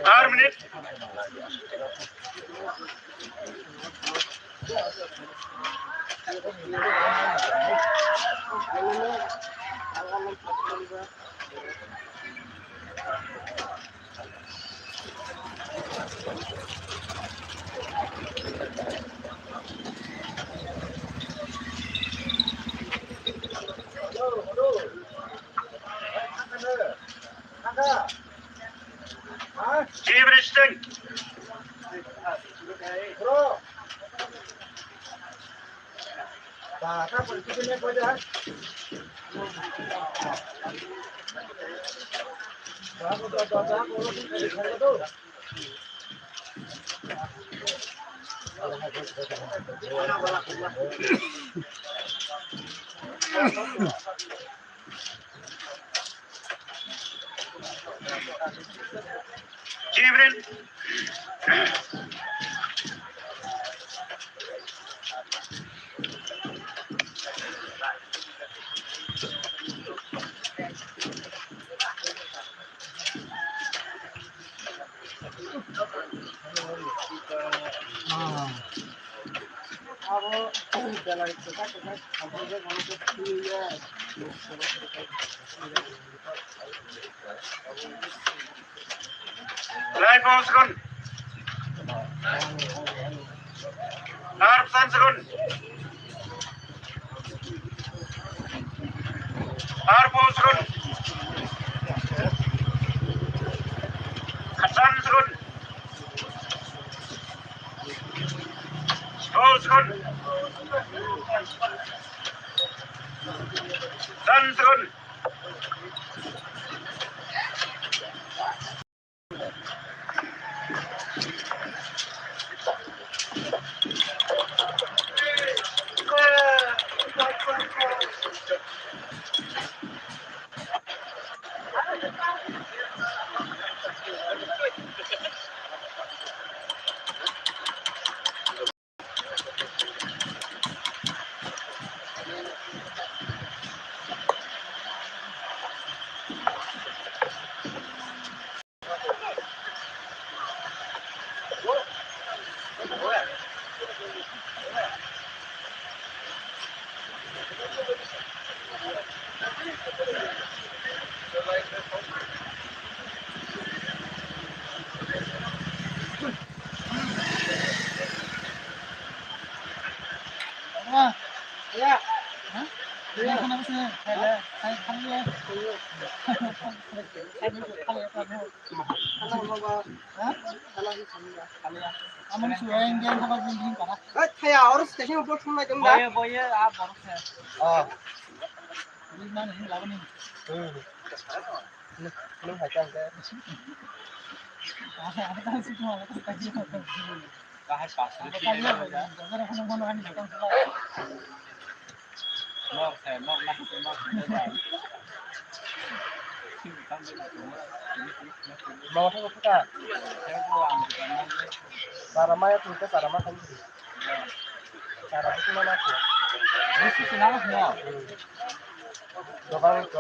4 menit. Gibriştin. Cibrin. Live 10 sekund. 60 sekund. 40 sekund. 60 sekund. 10 sekund. 9 sekund. Ya. Hah? Ya, kenapa sih? Saya kami ya. Aman suara yang dia sama gini kan? saya harus station upload semua jam dah. Boy आप बोलो से. Oh. Ini mana ini lawan ini. Lu hajang ke. Ada kan sih cuma ada tadi. Bahas pas. Kali ya, jangan ngomong kan ini kan. Mau saya mau lah mau. Mau apa kita? Saya buang Sarama ya kita sarama kan. Sarama itu mana sih? ini sih kenapa semua? Gobang itu.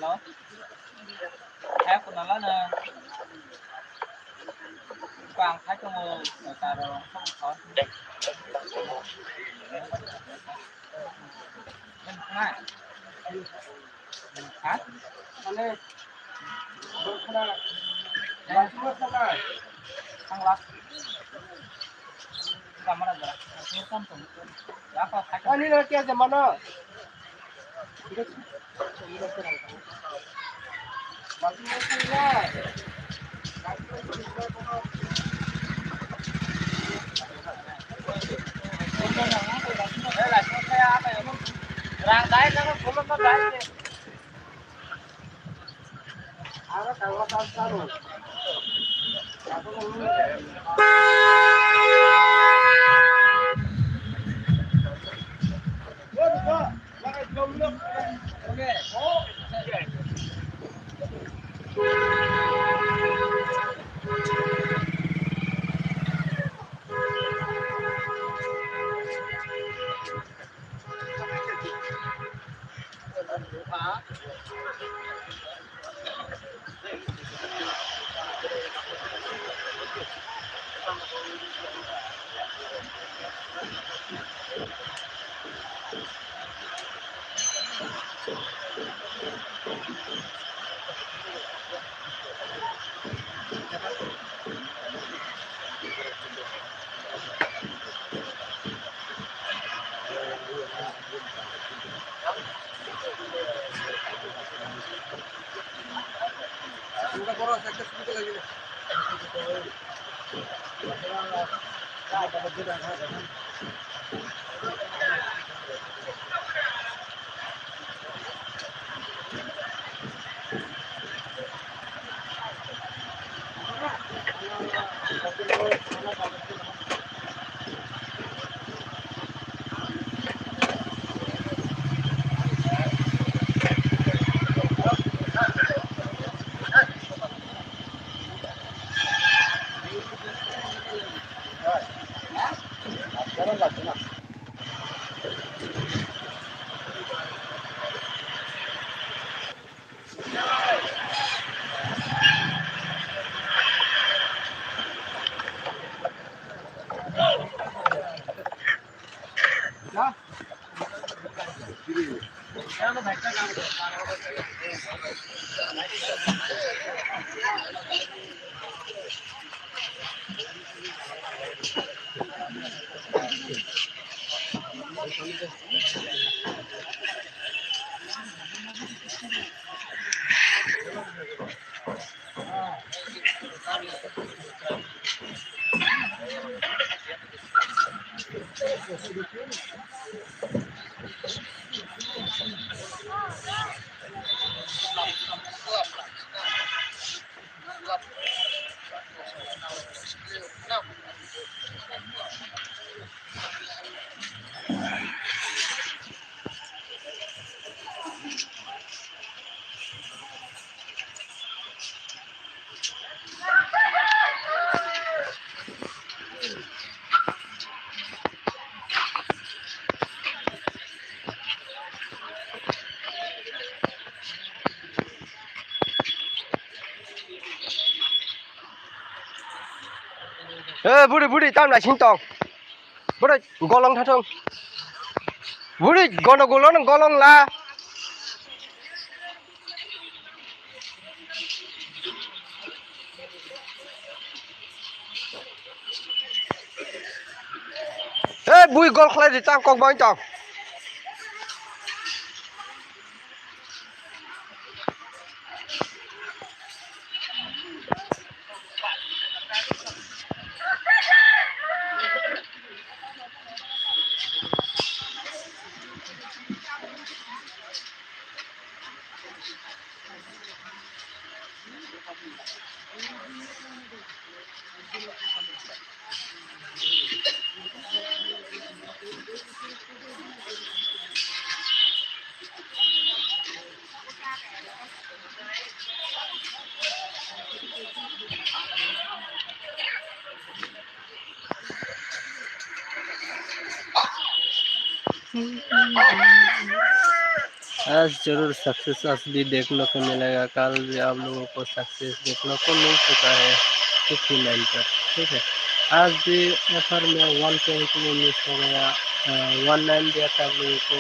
Halo. Saya kenalan Quang Thái Trung người ta rồi không có bên này hả anh ơi sang lắc sama ada ini kan tuh apa Thái Ini lagi aja mana? Rang đấy nó cũng có đấy. Ada kalau tahu. Oke. Budi budi tam lại xin tòng. Budi golong thắt không? Budi golong là. Bui gol khai thì tam con bao tòng. आज जरूर success असली देखने को मिलेगा। कल भी आप लोगों को सक्सेस देखने को मिल चुका है 59 पर, ठीक है। आज भी एफर में 1 पॉइंट में मिस हो गया, 19 दिया था आप लोगों को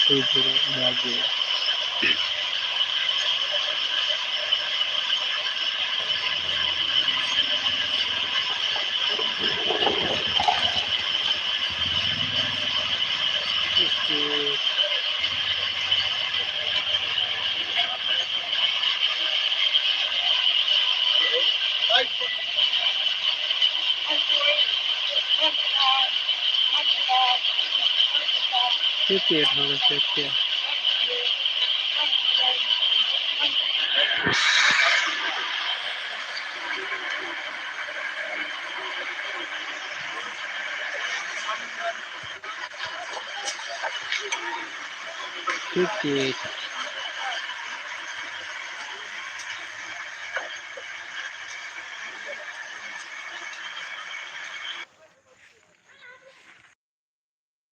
2-0 मार दिया। क्रिकेट हो गया। क्रिकेट